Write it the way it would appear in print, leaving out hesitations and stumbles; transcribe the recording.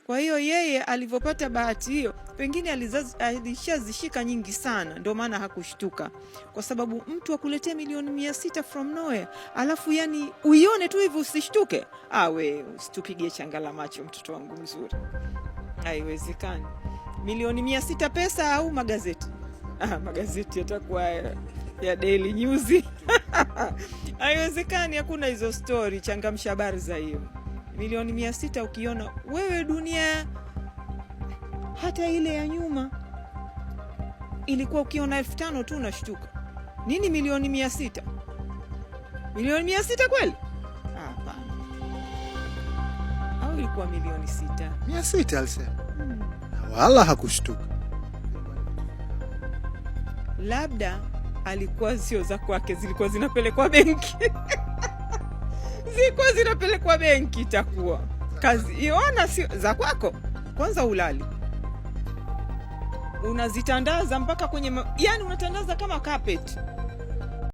Kwa hiyo yeye alivyopata bahati hiyo, pengine alishazishika nyingi sana, ndio maana hakushtuka. Kwa sababu mtu akuletea milioni 600 from nowhere, alafu yani uione tu hivi usishtuke. We usitupige changala macho, mtoto wangu mzuri. Haiwezekani. Milioni 600 pesa au magazeti? Magazeti yatakuwa ya Daily News. Haiwezekani, hakuna hizo story. Changamsha habari za hiyo. Milioni 600 ukiona wewe, dunia hata ile ya nyuma ilikuwa ukiona 5,000 tu unashtuka. Nini milioni 600? Milioni 600 kweli? Hapana. Au ilikuwa milioni 6? 600 alisema. Wala hakushtuka. Labda alikuwa sio za kwake, zilikuwa zinapelekwa benki. Zilikuwa zinapelekwa benki, itakuwa kazi iona sio za kwako. Kwanza ulali, unazitandaza mpaka kwenye yani unatandaza kama carpet.